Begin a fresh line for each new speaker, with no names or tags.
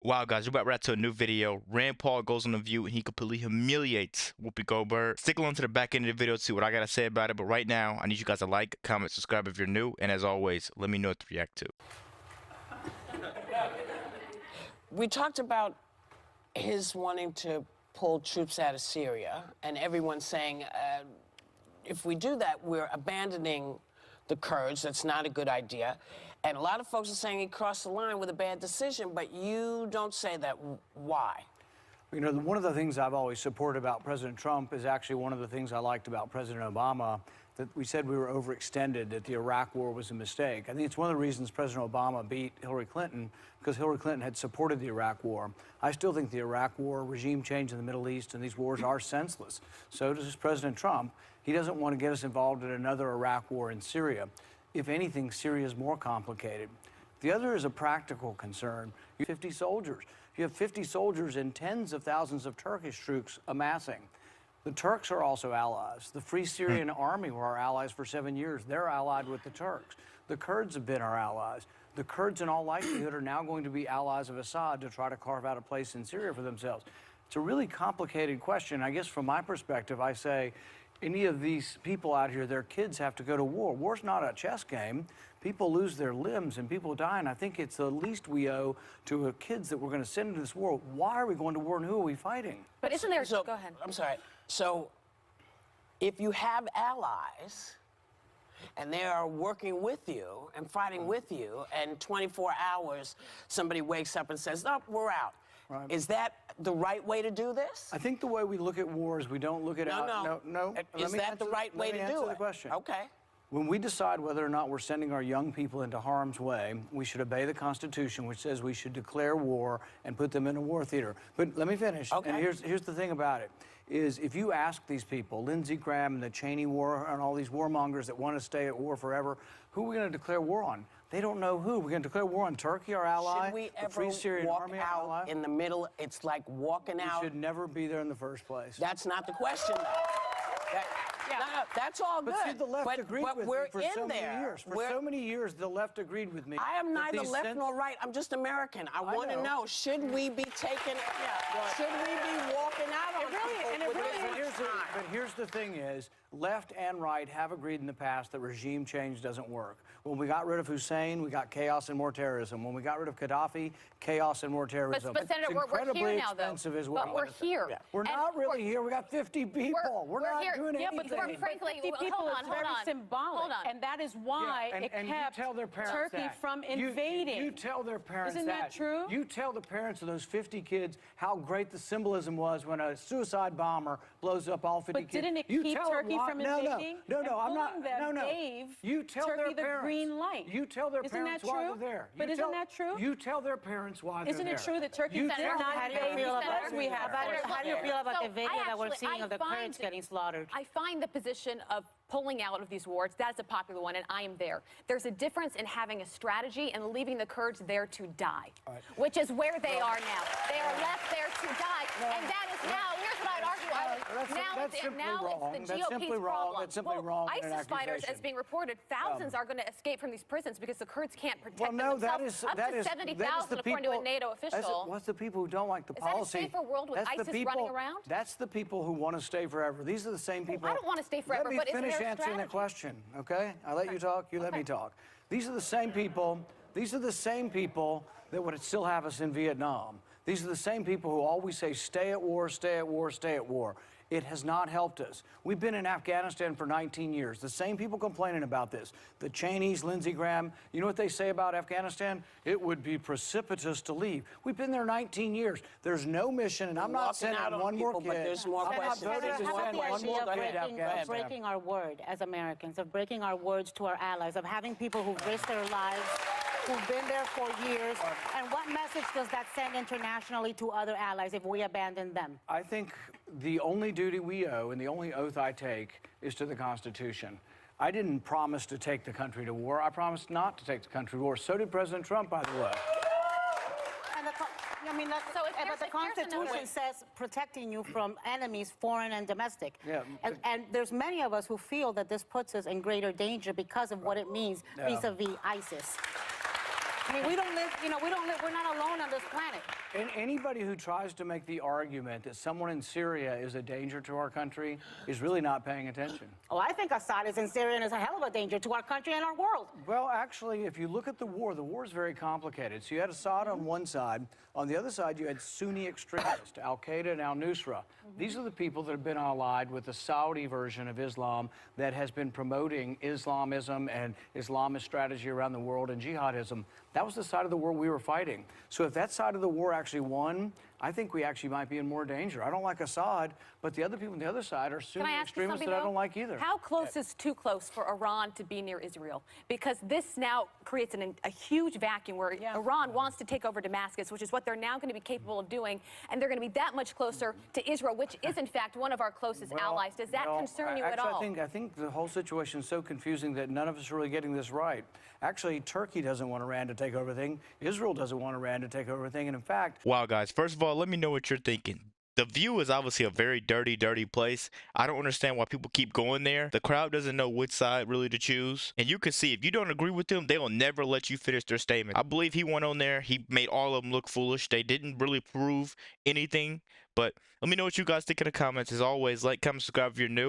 Wow, guys, we're about to a new video. Rand Paul goes on The View and he completely humiliates Whoopi Goldberg. Stick along to the back end of the video to see what I gotta say about it. But right now, I need you guys to like, comment, subscribe if you're new. And as always, let me know what to react to.
We talked about his wanting to pull troops out of Syria, and everyone's saying, if we do that, we're abandoning the Kurds. That's not a good idea. And a lot of folks are saying he crossed the line with a bad decision, but you don't say that. Why?
You know, one of the things I've always supported about President Trump is actually one of the things I liked about President Obama, that we said we were overextended, that the Iraq war was a mistake. I think it's one of the reasons President Obama beat Hillary Clinton, because Hillary Clinton had supported the Iraq war. I still think the Iraq war, regime change in the Middle East, and these wars are senseless. So does President Trump. He doesn't want to get us involved in another Iraq war in Syria. If anything, Syria is more complicated. The other is a practical concern. You have 50 soldiers. You have 50 soldiers and tens of thousands of Turkish troops amassing. The Turks are also allies. The Free Syrian Army were our allies for 7 years. They're allied with the Turks. The Kurds have been our allies. The Kurds, in all likelihood, are now going to be allies of Assad to try to carve out a place in Syria for themselves. It's a really complicated question. I guess from my perspective, I say, any of these people out here, their kids have to go to war. War's not a chess game. People lose their limbs and people die, and I think it's the least we owe to the kids that we're going to send into this war. Why are we going to war, and who are we fighting?
But isn't there... So, go ahead. I'm sorry. So, if you have allies, and they are working with you and fighting with you, and 24 hours, somebody wakes up and says, oh, we're out. Right. Is that the right way to do this?
I think the way we look at wars, we don't look at...
No. Is that the right way to do it?
Let me answer the question.
Okay.
When we decide whether or not we're sending our young people into harm's way, we should obey the Constitution, which says we should declare war and put them in a war theater. But let me finish.
Okay.
And here's the thing about it, is if you ask these people, Lindsey Graham and the Cheney war and all these warmongers that want to stay at war forever, who are we going to declare war on? They don't know who. We're going to declare war on Turkey, our ally,
Should we
the Free Syrian Army,
out
ally?
In the middle? It's like walking out.
We should never be there in the first place.
That's not the question, though. No, that's all good.
But see, the left agreed with me for so many years. For so many years, the left agreed with me.
I am neither left nor right. I'm just American. I want to know, should we be taking... should we be walking out on people?
But here's the thing is, left and right have agreed in the past that regime change doesn't work. When we got rid of Hussein, we got chaos and more terrorism. When we got rid of Gaddafi, chaos and more terrorism.
But Senator, we're here now, though.
But
we're here.
Yeah. We're not really here. We got 50 people. We're not doing anything.
Yeah, but frankly,
50 people is very symbolic. And that is why it kept Turkey from invading.
You tell their parents
Isn't that true?
You tell the parents of those 50 kids how great the symbolism was when a suicide bomber blows up all 50 kids.
But didn't it keep Turkey from invading?
No, I'm not.
You tell Turkey the green light.
You tell their parents why they're there.
But isn't that true?
You tell their parents why they're there.
Isn't it true that Turkey did not invade?
How do you feel about the video that we're seeing of the Kurds getting slaughtered? I find the position of pulling out of these wars, that's a popular one, and I am there. There's a difference in having a strategy and leaving the Kurds there to die, which is where they are now. They are left there to die, and that is now, here's what I'd argue, it's the GOP's problem.
That's simply wrong.
ISIS fighters, as being reported, thousands are going to escape from these prisons because the Kurds can't protect themselves. Up to 70,000, according to a NATO official.
What's the people who don't like the policy?
Is that a safer world with ISIS running around?
That's the people who want to stay forever. These are the same people.
I don't want to stay forever, but is there a strategy?
Answering the question, okay? I let you talk, you let me talk. These are the same people, that would still have us in Vietnam. These are the same people who always say, stay at war, stay at war, stay at war. It has not helped us. We've been in Afghanistan for 19 years. The same people complaining about this. The Cheneys, Lindsey Graham, you know what they say about Afghanistan? It would be precipitous to leave. We've been there 19 years. There's no mission, and I'm not sending one more kid.
But there's more questions.
Of breaking our word as Americans, of breaking our words to our allies, of having people who've risked their lives, who've been there for years, and what message does that send internationally to other allies if we abandon them?
I think the only duty we owe, and the only oath I take, is to the Constitution. I didn't promise to take the country to war. I promised not to take the country to war. So did President Trump, by the way.
But the Constitution says protecting you from enemies, foreign and domestic.
Yeah.
And there's many of us who feel that this puts us in greater danger because of what it means vis-a-vis ISIS. I mean, we don't live, we're not alone on this planet.
And anybody who tries to make the argument that someone in Syria is a danger to our country is really not paying attention.
Oh, I think Assad is in Syria and is a hell of a danger to our country and our world.
Well, actually, if you look at the war is very complicated. So you had Assad on one side. On the other side, you had Sunni extremists, Al-Qaeda and Al-Nusra. These are the people that have been allied with the Saudi version of Islam that has been promoting Islamism and Islamist strategy around the world and jihadism. That was the side of the war we were fighting. So if that side of the war actually won, I think we actually might be in more danger. I don't like Assad, but the other people on the other side are Sunni extremists that I don't like either.
How close is too close for Iran to be near Israel? Because this now creates a huge vacuum where Iran wants to take over Damascus, which is what they're now going to be capable of doing, and they're going to be that much closer to Israel, which is in fact one of our closest allies. Does that concern you at all?
I think the whole situation is so confusing that none of us are really getting this right. Actually, Turkey doesn't want Iran to take over everything. Israel doesn't want Iran to take over everything. And in fact...
Wow, guys, first of all, let me know what you're thinking. The View is obviously a very dirty place. I don't understand why people keep going there. The crowd doesn't know which side really to choose. And you can see, if you don't agree with them, they will never let you finish their statement. I believe he went on there. He made all of them look foolish. They didn't really prove anything. But let me know what you guys think in the comments. As always, like, comment, subscribe if you're new.